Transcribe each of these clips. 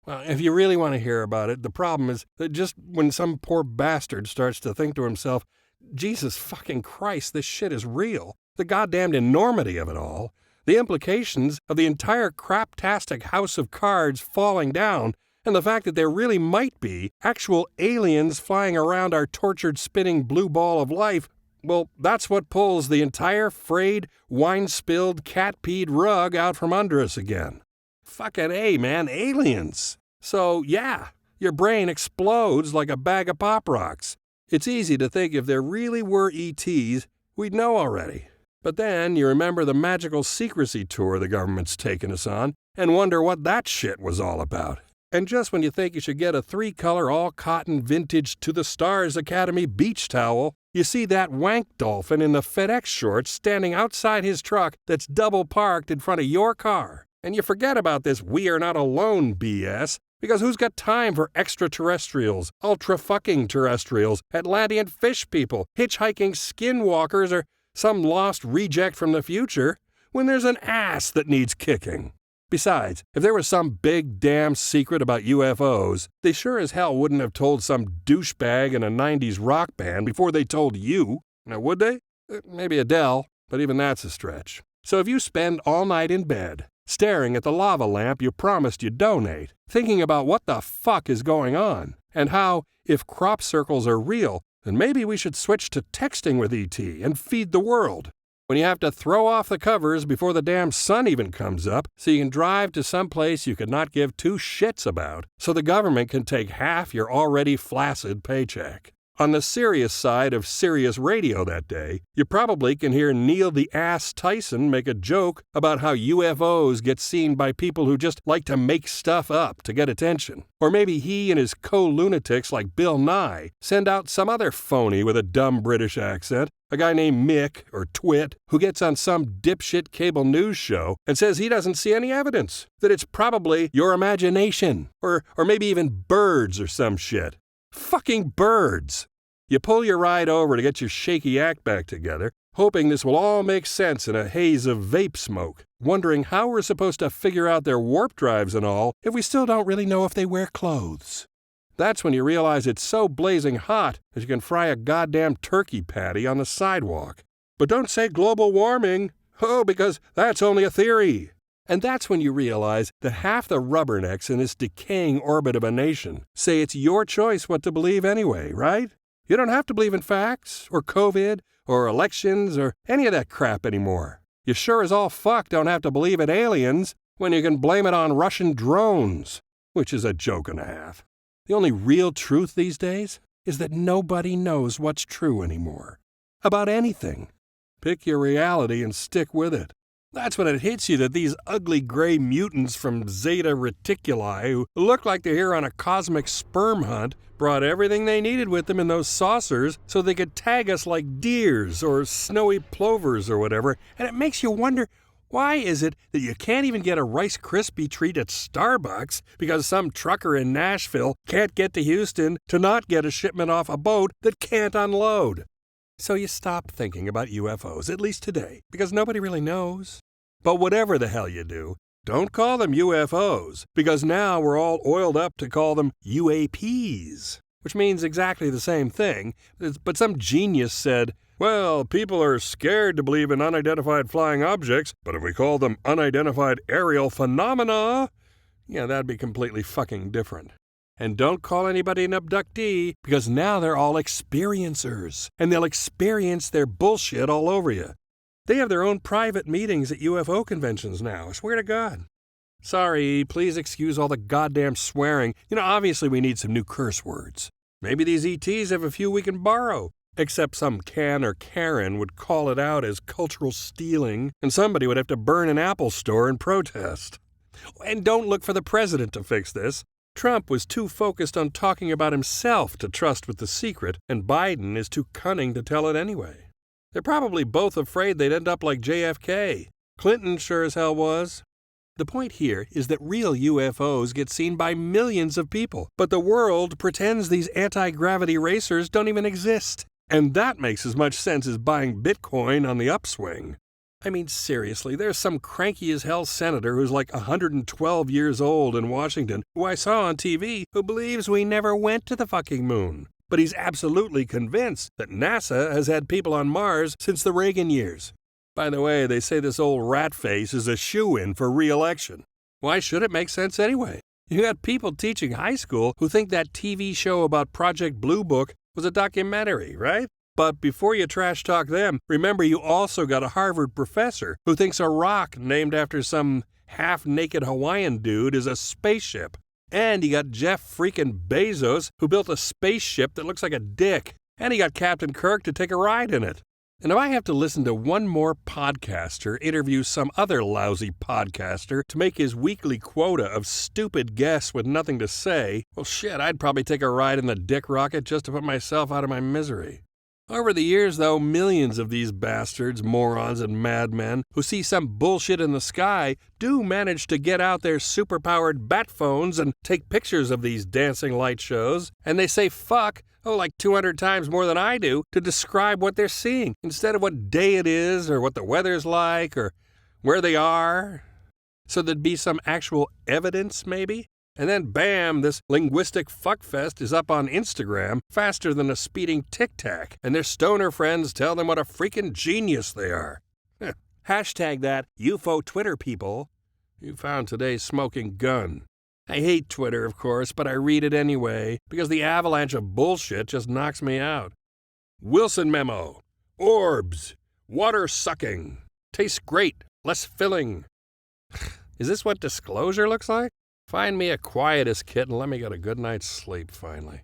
Well, if you really want to hear about it, the problem is that just when some poor bastard starts to think to himself, Jesus fucking Christ, this shit is real, the goddamned enormity of it all, the implications of the entire craptastic house of cards falling down, and the fact that there really might be actual aliens flying around our tortured spinning blue ball of life, well, that's what pulls the entire frayed, wine-spilled, cat-peed rug out from under us again. Fucking A, man, aliens. So, yeah, your brain explodes like a bag of Pop Rocks. It's easy to think if there really were ETs, we'd know already. But then you remember the magical secrecy tour the government's taken us on and wonder what that shit was all about. And just when you think you should get a 3-color all-cotton vintage To the Stars Academy beach towel, you see that wank dolphin in the FedEx shorts standing outside his truck that's double parked in front of your car. And you forget about this "we are not alone" BS, because who's got time for extraterrestrials, ultra-fucking terrestrials, Atlantean fish people, hitchhiking skinwalkers, or some lost reject from the future, when there's an ass that needs kicking? Besides, if there was some big damn secret about UFOs, they sure as hell wouldn't have told some douchebag in a 90s rock band before they told you. Now, would they? Maybe Adele, but even that's a stretch. So if you spend all night in bed, staring at the lava lamp you promised you'd donate, thinking about what the fuck is going on, and how, if crop circles are real, then maybe we should switch to texting with ET and feed the world. When you have to throw off the covers before the damn sun even comes up so you can drive to some place you could not give two shits about, so the government can take half your already flaccid paycheck. On the serious side of Sirius Radio that day, you probably can hear Neil the Ass Tyson make a joke about how UFOs get seen by people who just like to make stuff up to get attention. Or maybe he and his co-lunatics like Bill Nye send out some other phony with a dumb British accent, a guy named Mick, or Twit, who gets on some dipshit cable news show and says he doesn't see any evidence, that it's probably your imagination, or maybe even birds or some shit. Fucking birds! You pull your ride over to get your shaky act back together, hoping this will all make sense in a haze of vape smoke, wondering how we're supposed to figure out their warp drives and all if we still don't really know if they wear clothes. That's when you realize it's so blazing hot that you can fry a goddamn turkey patty on the sidewalk. But don't say global warming, because that's only a theory. And that's when you realize that half the rubbernecks in this decaying orbit of a nation say it's your choice what to believe anyway, right? You don't have to believe in facts, or COVID, or elections, or any of that crap anymore. You sure as all fuck don't have to believe in aliens when you can blame it on Russian drones, which is a joke and a half. The only real truth these days is that nobody knows what's true anymore. About anything. Pick your reality and stick with it. That's when it hits you that these ugly gray mutants from Zeta Reticuli who look like they're here on a cosmic sperm hunt brought everything they needed with them in those saucers so they could tag us like deers or snowy plovers or whatever, and it makes you wonder, why is it that you can't even get a Rice Krispie treat at Starbucks because some trucker in Nashville can't get to Houston to not get a shipment off a boat that can't unload? So you stop thinking about UFOs, at least today, because nobody really knows. But whatever the hell you do, don't call them UFOs, because now we're all oiled up to call them UAPs, which means exactly the same thing, but some genius said, well, people are scared to believe in unidentified flying objects, but if we call them unidentified aerial phenomena, that'd be completely fucking different. And don't call anybody an abductee, because now they're all experiencers, and they'll experience their bullshit all over you. They have their own private meetings at UFO conventions now, I swear to God. Sorry, please excuse all the goddamn swearing. Obviously we need some new curse words. Maybe these ETs have a few we can borrow. Except some Can or Karen would call it out as cultural stealing, and somebody would have to burn an Apple store in protest. And don't look for the president to fix this. Trump was too focused on talking about himself to trust with the secret, and Biden is too cunning to tell it anyway. They're probably both afraid they'd end up like JFK. Clinton sure as hell was. The point here is that real UFOs get seen by millions of people, but the world pretends these anti-gravity racers don't even exist. And that makes as much sense as buying Bitcoin on the upswing. I mean, seriously, there's some cranky-as-hell senator who's like 112 years old in Washington, who I saw on TV, who believes we never went to the fucking moon. But he's absolutely convinced that NASA has had people on Mars since the Reagan years. By the way, they say this old rat face is a shoo-in for re-election. Why should it make sense anyway? You got people teaching high school who think that TV show about Project Blue Book was a documentary, right? But before you trash talk them, remember you also got a Harvard professor who thinks a rock named after some half-naked Hawaiian dude is a spaceship. And you got Jeff freaking Bezos who built a spaceship that looks like a dick. And he got Captain Kirk to take a ride in it. And if I have to listen to one more podcaster interview some other lousy podcaster to make his weekly quota of stupid guests with nothing to say, well shit, I'd probably take a ride in the dick rocket just to put myself out of my misery. Over the years, though, millions of these bastards, morons, and madmen who see some bullshit in the sky do manage to get out their superpowered bat phones and take pictures of these dancing light shows, and they say fuck, like 200 times more than I do, to describe what they're seeing, instead of what day it is, or what the weather's like, or where they are. So there'd be some actual evidence, maybe? And then bam, this linguistic fuckfest is up on Instagram faster than a speeding tic-tac, and their stoner friends tell them what a freaking genius they are. Hashtag that UFO Twitter people. You found today's smoking gun. I hate Twitter, of course, but I read it anyway, because the avalanche of bullshit just knocks me out. Wilson memo. Orbs. Water sucking. Tastes great. Less filling. Is this what disclosure looks like? Find me a quietest kit and let me get a good night's sleep, finally.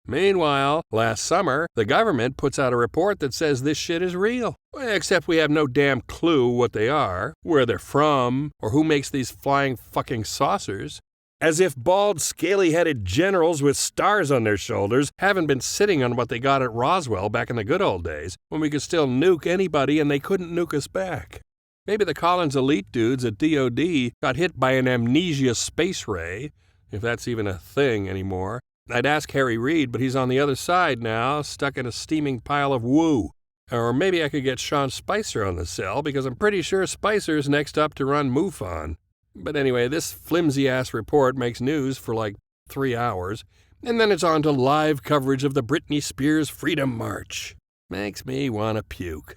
Meanwhile, last summer, the government puts out a report that says this shit is real. Except we have no damn clue what they are, where they're from, or who makes these flying fucking saucers. As if bald, scaly-headed generals with stars on their shoulders haven't been sitting on what they got at Roswell back in the good old days, when we could still nuke anybody and they couldn't nuke us back. Maybe the Collins elite dudes at DOD got hit by an amnesia space ray, if that's even a thing anymore. I'd ask Harry Reid, but he's on the other side now, stuck in a steaming pile of woo. Or maybe I could get Sean Spicer on the cell, because I'm pretty sure Spicer's next up to run MUFON. But anyway, this flimsy-ass report makes news for like 3 hours, and then it's on to live coverage of the Britney Spears Freedom March. Makes me want to puke.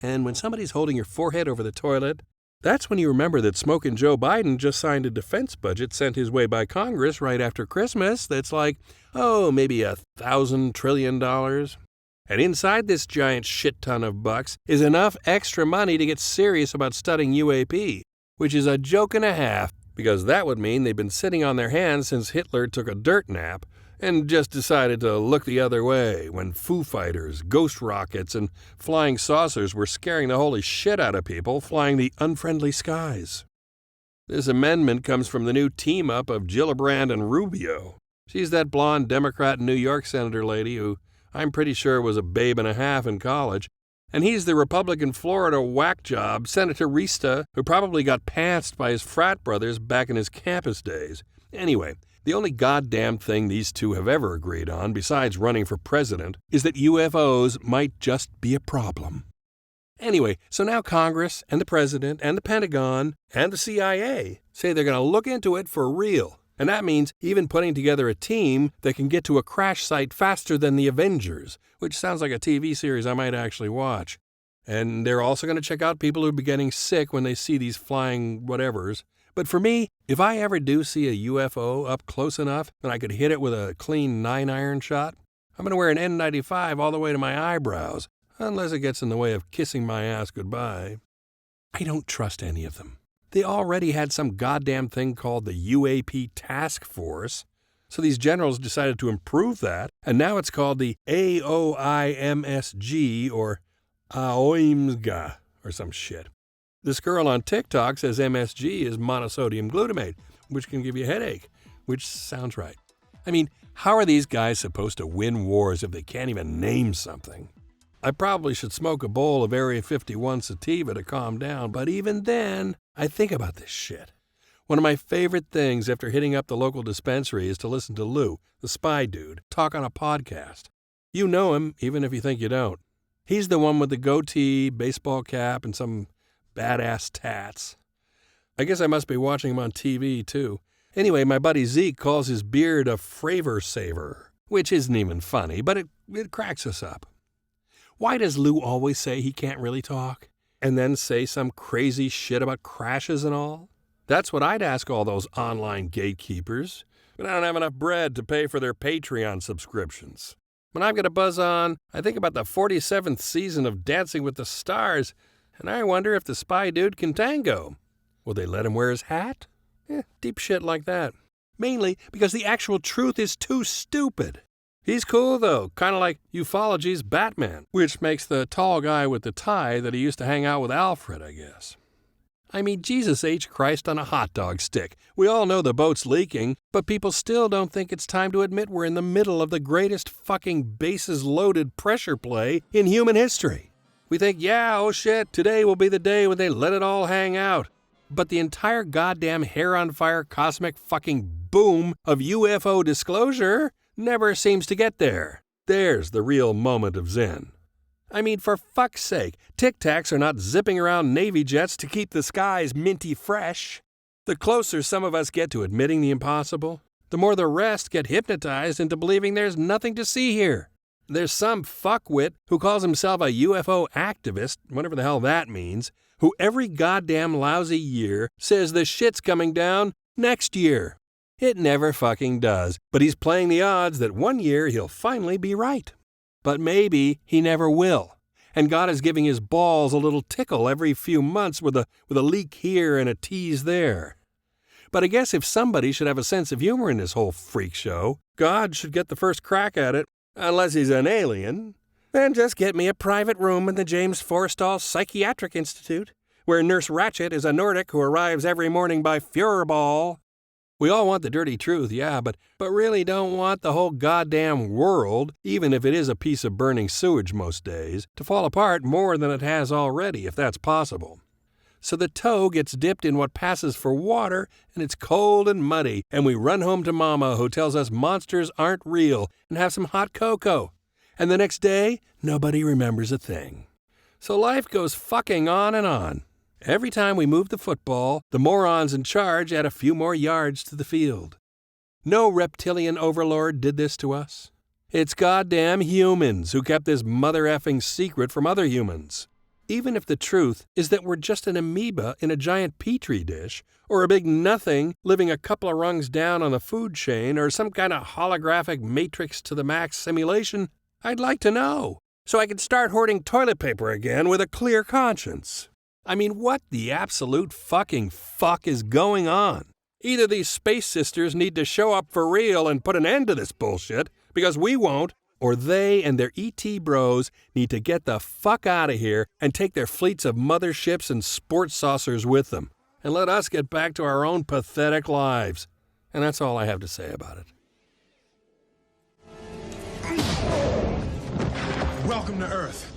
And when somebody's holding your forehead over the toilet, that's when you remember that smoking Joe Biden just signed a defense budget sent his way by Congress right after Christmas that's like, maybe $1,000 trillion. And inside this giant shit ton of bucks is enough extra money to get serious about studying UAP, which is a joke and a half, because that would mean they've been sitting on their hands since Hitler took a dirt nap, and just decided to look the other way when Foo Fighters, ghost rockets, and flying saucers were scaring the holy shit out of people flying the unfriendly skies. This amendment comes from the new team-up of Gillibrand and Rubio. She's that blonde Democrat New York senator lady who I'm pretty sure was a babe and a half in college, and he's the Republican Florida whack job Senator Rista, who probably got pantsed by his frat brothers back in his campus days. Anyway, the only goddamn thing these two have ever agreed on, besides running for president, is that UFOs might just be a problem. Anyway, so now Congress and the president and the Pentagon and the CIA say they're going to look into it for real. And that means even putting together a team that can get to a crash site faster than the Avengers, which sounds like a TV series I might actually watch. And they're also going to check out people who are getting sick when they see these flying whatevers. But for me, if I ever do see a UFO up close enough that I could hit it with a clean 9-iron shot, I'm going to wear an N95 all the way to my eyebrows, unless it gets in the way of kissing my ass goodbye. I don't trust any of them. They already had some goddamn thing called the UAP Task Force, so these generals decided to improve that, and now it's called the AOIMSG or AOIMSGA or some shit. This girl on TikTok says MSG is monosodium glutamate, which can give you a headache, which sounds right. I mean, how are these guys supposed to win wars if they can't even name something? I probably should smoke a bowl of Area 51 sativa to calm down, but even then, I think about this shit. One of my favorite things after hitting up the local dispensary is to listen to Lou, the spy dude, talk on a podcast. You know him, even if you think you don't. He's the one with the goatee, baseball cap, and some badass tats. I guess I must be watching him on TV, too. Anyway, my buddy Zeke calls his beard a fravor saver, which isn't even funny, but it cracks us up. Why does Lou always say he can't really talk? And then say some crazy shit about crashes and all? That's what I'd ask all those online gatekeepers, but I don't have enough bread to pay for their Patreon subscriptions. When I've got a buzz on, I think about the 47th season of Dancing with the Stars, and I wonder if the spy dude can tango. Will they let him wear his hat? Deep shit like that. Mainly because the actual truth is too stupid. He's cool, though, kind of like Ufology's Batman, which makes the tall guy with the tie that he used to hang out with Alfred, I guess. I mean, Jesus H. Christ on a hot dog stick. We all know the boat's leaking, but people still don't think it's time to admit we're in the middle of the greatest fucking bases-loaded pressure play in human history. We think, yeah, oh shit, today will be the day when they let it all hang out. But the entire goddamn hair-on-fire cosmic fucking boom of UFO disclosure never seems to get there. There's the real moment of zen. I mean, for fuck's sake, Tic Tacs are not zipping around Navy jets to keep the skies minty fresh. The closer some of us get to admitting the impossible, the more the rest get hypnotized into believing there's nothing to see here. There's some fuckwit who calls himself a UFO activist, whatever the hell that means, who every goddamn lousy year says the shit's coming down next year. It never fucking does, but he's playing the odds that one year he'll finally be right. But maybe he never will, and God is giving his balls a little tickle every few months with a leak here and a tease there. But I guess if somebody should have a sense of humor in this whole freak show, God should get the first crack at it, unless he's an alien. Then just get me a private room in the James Forrestal Psychiatric Institute, where Nurse Ratchet is a Nordic who arrives every morning by Fuhrerball. We all want the dirty truth, yeah, but really don't want the whole goddamn world, even if it is a piece of burning sewage most days, to fall apart more than it has already, if that's possible. So the toe gets dipped in what passes for water, and it's cold and muddy, and we run home to Mama, who tells us monsters aren't real, and have some hot cocoa. And the next day, nobody remembers a thing. So life goes fucking on and on. Every time we move the football, the morons in charge add a few more yards to the field. No reptilian overlord did this to us. It's goddamn humans who kept this mother-effing secret from other humans. Even if the truth is that we're just an amoeba in a giant petri dish, or a big nothing living a couple of rungs down on the food chain, or some kind of holographic Matrix to the Max simulation, I'd like to know, so I could start hoarding toilet paper again with a clear conscience. I mean, what the absolute fucking fuck is going on? Either these space sisters need to show up for real and put an end to this bullshit, because we won't, or they and their ET bros need to get the fuck out of here and take their fleets of motherships and sports saucers with them, and let us get back to our own pathetic lives. And that's all I have to say about it. Welcome to Earth.